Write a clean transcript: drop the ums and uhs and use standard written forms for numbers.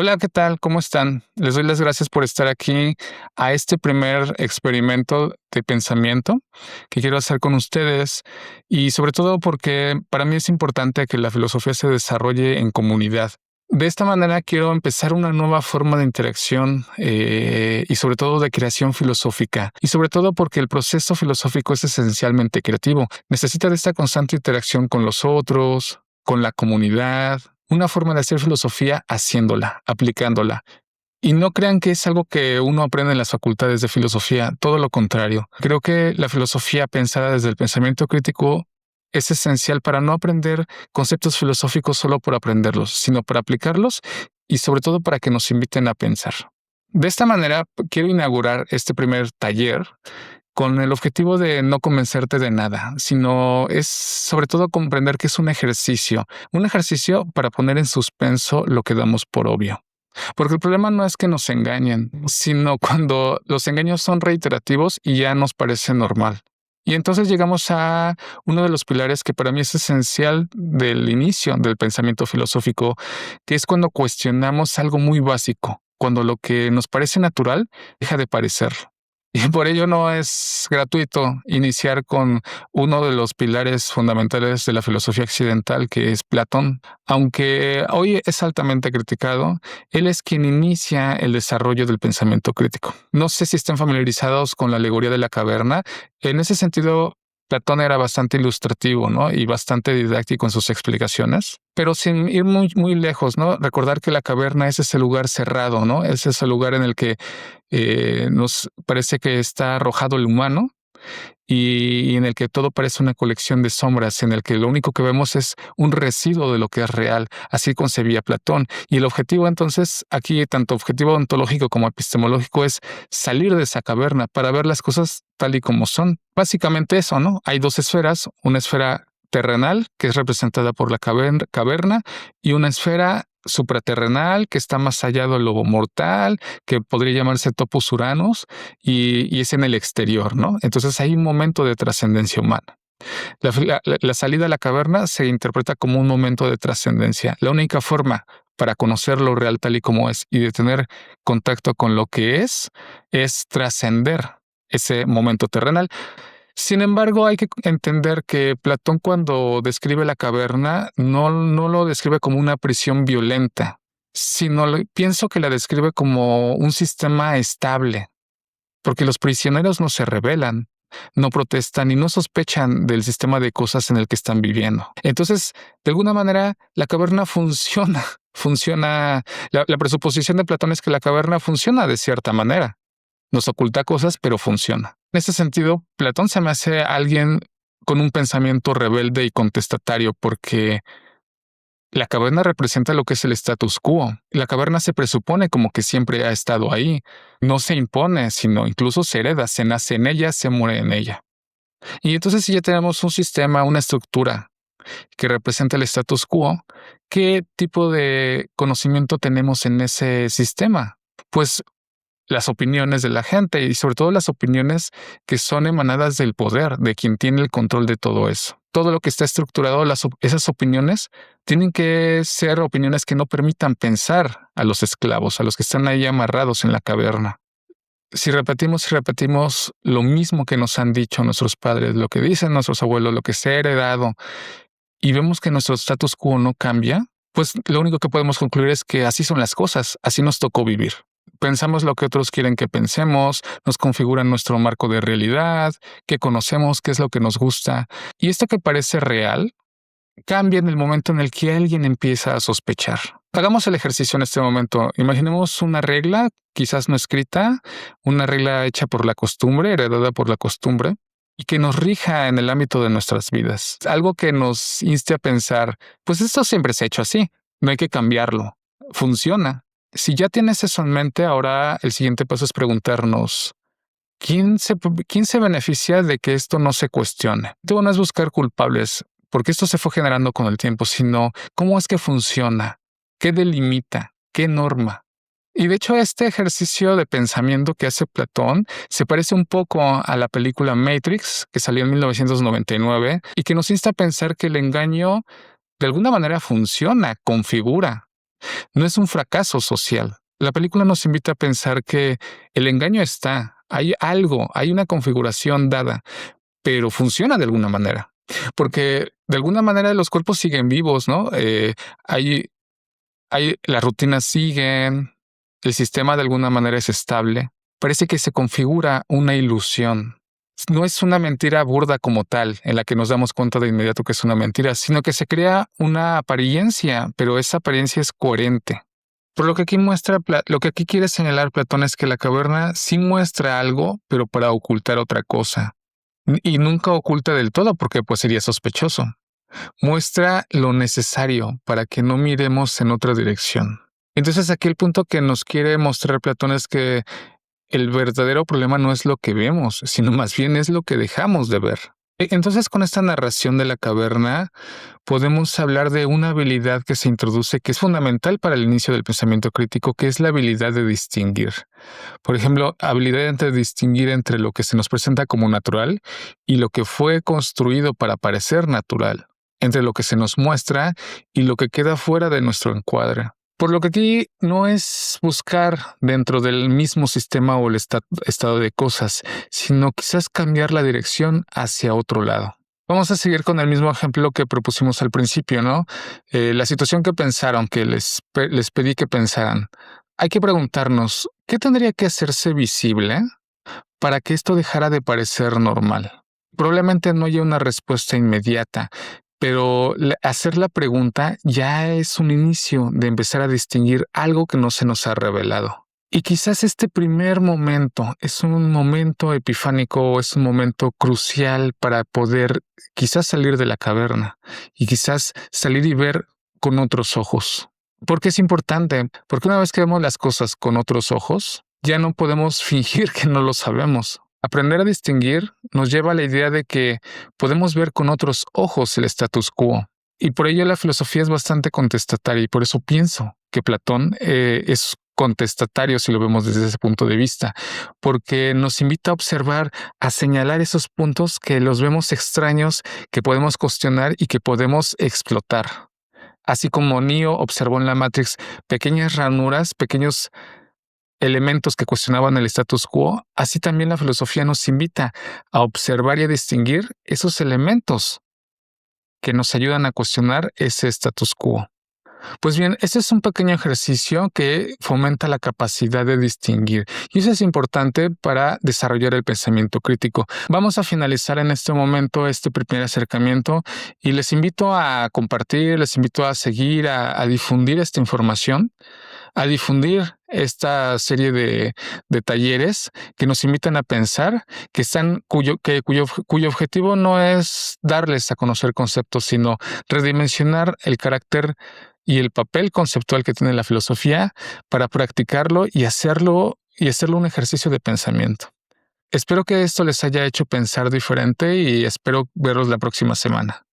Hola, ¿qué tal? ¿Cómo están? Les doy las gracias por estar aquí a este primer experimento de pensamiento que quiero hacer con ustedes y sobre todo porque para mí es importante que la filosofía se desarrolle en comunidad. De esta manera quiero empezar una nueva forma de interacción y sobre todo de creación filosófica y sobre todo porque el proceso filosófico es esencialmente creativo. Necesita de esta constante interacción con los otros, con la comunidad, una forma de hacer filosofía haciéndola, aplicándola. Y no crean que es algo que uno aprende en las facultades de filosofía, todo lo contrario. Creo que la filosofía pensada desde el pensamiento crítico es esencial para no aprender conceptos filosóficos solo por aprenderlos, sino para aplicarlos y sobre todo para que nos inviten a pensar. De esta manera, quiero inaugurar este primer taller con el objetivo de no convencerte de nada, sino es sobre todo comprender que es un ejercicio para poner en suspenso lo que damos por obvio. Porque el problema no es que nos engañen, sino cuando los engaños son reiterativos y ya nos parece normal. Y entonces llegamos a uno de los pilares que para mí es esencial del inicio del pensamiento filosófico, que es cuando cuestionamos algo muy básico, cuando lo que nos parece natural deja de parecerlo. Y por ello no es gratuito iniciar con uno de los pilares fundamentales de la filosofía occidental, que es Platón. Aunque hoy es altamente criticado, él es quien inicia el desarrollo del pensamiento crítico. No sé si están familiarizados con la alegoría de la caverna. En ese sentido, Platón era bastante ilustrativo, ¿no? Y bastante didáctico en sus explicaciones, pero sin ir muy lejos, ¿no? Recordar que la caverna es ese lugar cerrado, ¿no? Es ese lugar en el que nos parece que está arrojado el humano y en el que todo parece una colección de sombras, en el que lo único que vemos es un residuo de lo que es real. Así concebía Platón. Y el objetivo entonces, aquí tanto objetivo ontológico como epistemológico, es salir de esa caverna para ver las cosas tal y como son. Básicamente eso, ¿no? Hay dos esferas, una esfera terrenal, que es representada por la caverna, y una esfera supraterrenal, que está más allá de lo mortal, que podría llamarse topos uranos, y es en el exterior, ¿no? Entonces hay un momento de trascendencia humana. La salida a la caverna se interpreta como un momento de trascendencia. La única forma para conocer lo real tal y como es y de tener contacto con lo que es trascender ese momento terrenal. Sin embargo, hay que entender que Platón, cuando describe la caverna, no lo describe como una prisión violenta, sino pienso que la describe como un sistema estable, porque los prisioneros no se rebelan, no protestan y no sospechan del sistema de cosas en el que están viviendo. Entonces, de alguna manera, la caverna funciona. Funciona. La presuposición de Platón es que la caverna funciona de cierta manera. Nos oculta cosas, pero funciona. En ese sentido, Platón se me hace alguien con un pensamiento rebelde y contestatario, porque la caverna representa lo que es el status quo. La caverna se presupone como que siempre ha estado ahí. No se impone, sino incluso se hereda, se nace en ella, se muere en ella. Y entonces, si ya tenemos un sistema, una estructura que representa el status quo, ¿qué tipo de conocimiento tenemos en ese sistema? Pues las opiniones de la gente y sobre todo las opiniones que son emanadas del poder, de quien tiene el control de todo eso. Todo lo que está estructurado, esas opiniones tienen que ser opiniones que no permitan pensar a los esclavos, a los que están ahí amarrados en la caverna. Si repetimos y repetimos lo mismo que nos han dicho nuestros padres, lo que dicen nuestros abuelos, lo que se ha heredado, y vemos que nuestro status quo no cambia, pues lo único que podemos concluir es que así son las cosas, así nos tocó vivir. Pensamos lo que otros quieren que pensemos, nos configuran nuestro marco de realidad, qué conocemos, qué es lo que nos gusta. Y esto que parece real cambia en el momento en el que alguien empieza a sospechar. Hagamos el ejercicio en este momento. Imaginemos una regla, quizás no escrita, una regla hecha por la costumbre, heredada por la costumbre, y que nos rija en el ámbito de nuestras vidas. Algo que nos inste a pensar, pues esto siempre se ha hecho así, no hay que cambiarlo, funciona. Si ya tienes eso en mente, ahora el siguiente paso es preguntarnos, ¿quién se beneficia de que esto no se cuestione? No es buscar culpables, porque esto se fue generando con el tiempo, sino cómo es que funciona, qué delimita, qué norma. Y de hecho, este ejercicio de pensamiento que hace Platón se parece un poco a la película Matrix, que salió en 1999, y que nos insta a pensar que el engaño de alguna manera funciona, configura. No es un fracaso social. La película nos invita a pensar que el engaño está, hay algo, hay una configuración dada, pero funciona de alguna manera. Porque de alguna manera los cuerpos siguen vivos, ¿no? Hay, las rutinas siguen, el sistema de alguna manera es estable. Parece que se configura una ilusión. No es una mentira burda como tal, en la que nos damos cuenta de inmediato que es una mentira, sino que se crea una apariencia, pero esa apariencia es coherente. Por lo que aquí muestra, lo que aquí quiere señalar Platón es que la caverna sí muestra algo, pero para ocultar otra cosa. Y nunca oculta del todo porque pues sería sospechoso. Muestra lo necesario para que no miremos en otra dirección. Entonces aquí el punto que nos quiere mostrar Platón es que el verdadero problema no es lo que vemos, sino más bien es lo que dejamos de ver. Entonces, con esta narración de la caverna, podemos hablar de una habilidad que se introduce que es fundamental para el inicio del pensamiento crítico, que es la habilidad de distinguir. Por ejemplo, habilidad de distinguir entre lo que se nos presenta como natural y lo que fue construido para parecer natural, entre lo que se nos muestra y lo que queda fuera de nuestro encuadre. Por lo que aquí no es buscar dentro del mismo sistema o el estado de cosas, sino quizás cambiar la dirección hacia otro lado. Vamos a seguir con el mismo ejemplo que propusimos al principio, ¿no? La situación que pensaron, que les pedí que pensaran. Hay que preguntarnos, ¿qué tendría que hacerse visible para que esto dejara de parecer normal? Probablemente no haya una respuesta inmediata, pero hacer la pregunta ya es un inicio de empezar a distinguir algo que no se nos ha revelado. Y quizás este primer momento es un momento epifánico, es un momento crucial para poder quizás salir de la caverna y quizás salir y ver con otros ojos. ¿Por qué es importante? Porque una vez que vemos las cosas con otros ojos, ya no podemos fingir que no lo sabemos. Aprender a distinguir nos lleva a la idea de que podemos ver con otros ojos el status quo. Y por ello la filosofía es bastante contestataria y por eso pienso que Platón es contestatario si lo vemos desde ese punto de vista, porque nos invita a observar, a señalar esos puntos que los vemos extraños, que podemos cuestionar y que podemos explotar. Así como Neo observó en la Matrix pequeñas ranuras, pequeños elementos que cuestionaban el status quo, así también la filosofía nos invita a observar y a distinguir esos elementos que nos ayudan a cuestionar ese status quo. Pues bien, este es un pequeño ejercicio que fomenta la capacidad de distinguir y eso es importante para desarrollar el pensamiento crítico. Vamos a finalizar en este momento este primer acercamiento y les invito a compartir, les invito a seguir, a difundir esta información, a difundir esta serie de talleres que nos invitan a pensar, cuyo objetivo no es darles a conocer conceptos, sino redimensionar el carácter y el papel conceptual que tiene la filosofía para practicarlo y hacerlo un ejercicio de pensamiento. Espero que esto les haya hecho pensar diferente y espero verlos la próxima semana.